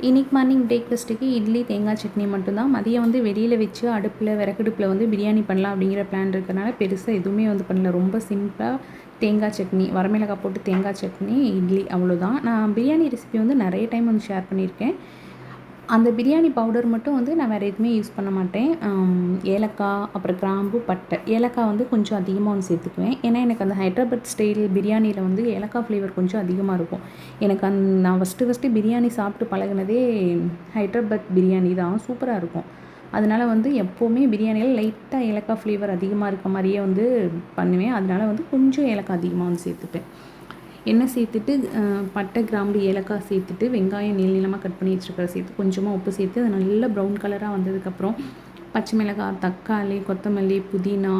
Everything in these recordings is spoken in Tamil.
இன்றைக்கி மார்னிங் பிரேக்ஃபாஸ்ட்டுக்கு இட்லி தேங்காய் சட்னி மட்டும்தான். மதியம் வந்து வெளியில் வச்சு விறகடுப்பில் வந்து பிரியாணி பண்ணலாம் அப்படிங்கிற பிளான் இருக்கிறனால பெருசாக எதுவுமே வந்து பண்ணல. ரொம்ப சிம்பிளாக தேங்காய் சட்னி, வரமிளகாய் போட்டு தேங்காய் சட்னி, இட்லி அவ்வளோதான். நான் பிரியாணி ரெசிபி வந்து நிறைய டைம் வந்து ஷேர் பண்ணியிருக்கேன். அந்த பிரியாணி பவுடர் மட்டும் வந்து நான் வேறு எதுவுமே யூஸ் பண்ண மாட்டேன். ஏலக்காய், அப்புறம் கிராம்பு, பட்டை. ஏலக்காய் வந்து கொஞ்சம் அதிகமாக வந்து சேர்த்துக்குவேன். ஏன்னா எனக்கு அந்த ஹைட்ராபாத் ஸ்டைல் பிரியாணியில் வந்து ஏலக்காய் ஃப்ளேவர் கொஞ்சம் அதிகமாக இருக்கும். எனக்கு நான் ஃபஸ்ட்டு பிரியாணி சாப்பிட்டு பழகினதே ஹைட்ராபாத் பிரியாணி தான். சூப்பராக இருக்கும். அதனால் வந்து எப்போவுமே பிரியாணியில் லைட்டாக ஏலக்காய் ஃப்ளேவர் அதிகமாக இருக்க மாதிரியே வந்து பண்ணுவேன். அதனால் வந்து கொஞ்சம் ஏலக்காய் அதிகமாக வந்து சேர்த்துப்பேன். எண்ணெய் சேர்த்துட்டு பட்டை, கிராம்பு, ஏலக்காய் சேர்த்துட்டு வெங்காயம் நீளமாக கட் பண்ணி வச்சுருக்கிறத சேர்த்து கொஞ்சமாக உப்பு சேர்த்து அது நல்லா ப்ரௌன் கலராக வந்ததுக்கப்புறம் பச்சை மிளகாய், தக்காளி, கொத்தமல்லி, புதினா,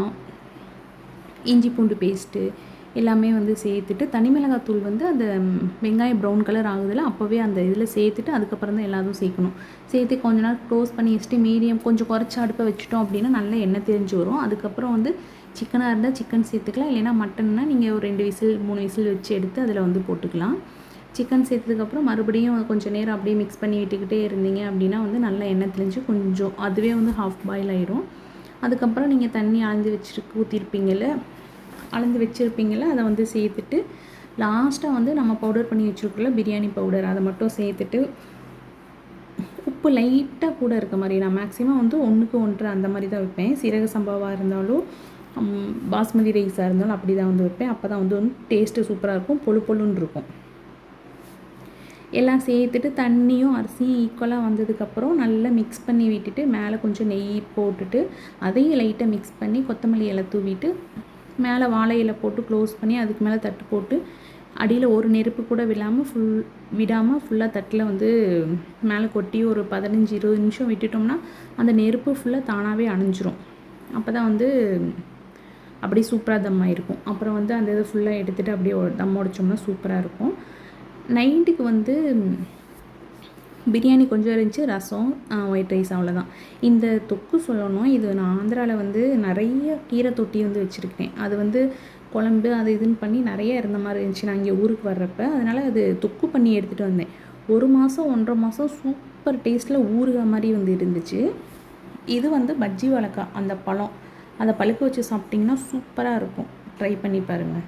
இஞ்சி பூண்டு பேஸ்ட்டு எல்லாமே வந்து சேர்த்துட்டு தனி மிளகாத்தூள் வந்து அந்த வெங்காயம் ப்ரௌன் கலர் ஆகுதில்ல அப்போவே அந்த இதில் சேர்த்துட்டு அதுக்கப்புறம் தான் எல்லாத்தையும் சேர்க்கணும். சேர்த்து கொஞ்ச நேரம் க்ளோஸ் பண்ணி வச்சுட்டு மீடியம் கொஞ்சம் குறைச்சி அடுப்பை வச்சுட்டோம் அப்படின்னா நல்லா எண்ணெய் தெரிஞ்சு வரும். அதுக்கப்புறம் வந்து சிக்கனாக இருந்தால் சிக்கன் சேர்த்துக்கலாம். இல்லைனா மட்டன்னா நீங்கள் ஒரு 2 விசில் 3 விசில் வச்சு எடுத்து அதில் வந்து போட்டுக்கலாம். சிக்கன் சேர்த்ததுக்கப்புறம் மறுபடியும் கொஞ்சம் நேரம் அப்படியே மிக்ஸ் பண்ணி விட்டுக்கிட்டே இருந்தீங்க அப்படின்னா வந்து நல்லா எண்ணெய் தெளிஞ்சு கொஞ்சம் அதுவே வந்து ஹாஃப் பாயில் ஆயிடும். அதுக்கப்புறம் நீங்கள் தண்ணி அளந்து வச்சுருப்பீங்கள்ல அதை வந்து சேர்த்துட்டு லாஸ்ட்டாக வந்து நம்ம பவுடர் பண்ணி வச்சுருக்கோம்ல பிரியாணி பவுடர் அதை மட்டும் சேர்த்துட்டு உப்பு லைட்டாக கூட இருக்க மாதிரி நான் மேக்ஸிமம் வந்து 1க்கு 1.5 அந்த மாதிரி தான் வைப்பேன். சீரக சம்பாவாக இருந்தாலும் பாஸ்மதி ரைஸாக இருந்தாலும் அப்படி தான் வந்து வைப்பேன். அப்போ தான் வந்து டேஸ்ட்டு சூப்பராக இருக்கும், பொழுன்னு இருக்கும். எல்லாம் சேர்த்துட்டு தண்ணியும் அரிசியும் ஈக்குவலாக வந்ததுக்கப்புறம் நல்லா மிக்ஸ் பண்ணி விட்டுட்டு மேலே கொஞ்சம் நெய் போட்டுட்டு அதையும் லைட்டாக மிக்ஸ் பண்ணி கொத்தமல்லி இலை தூவிட்டு மேலே வாழை இலை போட்டு க்ளோஸ் பண்ணி அதுக்கு மேலே தட்டு போட்டு அடியில் ஒரு நெருப்பு கூட விடாமல் ஃபுல்லாக தட்டில் வந்து மேலே கொட்டி ஒரு 15-20 நிமிஷம் விட்டுட்டோம்னா அந்த நெருப்பு ஃபுல்லாக தானாகவே அணைஞ்சிரும். அப்போ தான் வந்து அப்படியே சூப்பராக தம் ஆகிருக்கும். அப்புறம் வந்து அந்த இதை ஃபுல்லாக எடுத்துகிட்டு அப்படியே தம் உடைச்சோம்னா சூப்பராக இருக்கும். நைட்டுக்கு வந்து பிரியாணி கொஞ்சம் இருந்துச்சு, ரசம், ஒயிட் ரைஸ் அவ்வளோதான். இந்த தொக்கு சொல்லணும், இது நான் ஆந்திராவில் வந்து நிறைய கீரை தொட்டி வந்து வச்சுருக்கேன். அது வந்து குழம்பு அது இதுன்னு பண்ணி நிறைய இருந்த மாதிரி இருந்துச்சு நான் இங்கே ஊருக்கு வர்றப்ப. அதனால் அது தொக்கு பண்ணி எடுத்துகிட்டு வந்தேன். 1 மாதம் 1.5 மாதம் சூப்பர் டேஸ்ட்டில் ஊறுகாய் மாதிரி வந்து இருந்துச்சு. இது வந்து பஜ்ஜி வாழைக்காய், அந்த பழம் அதை பழுக்க வச்சு சாப்பிட்டிங்கன்னா சூப்பராக இருக்கும். ட்ரை பண்ணி பாருங்கள்.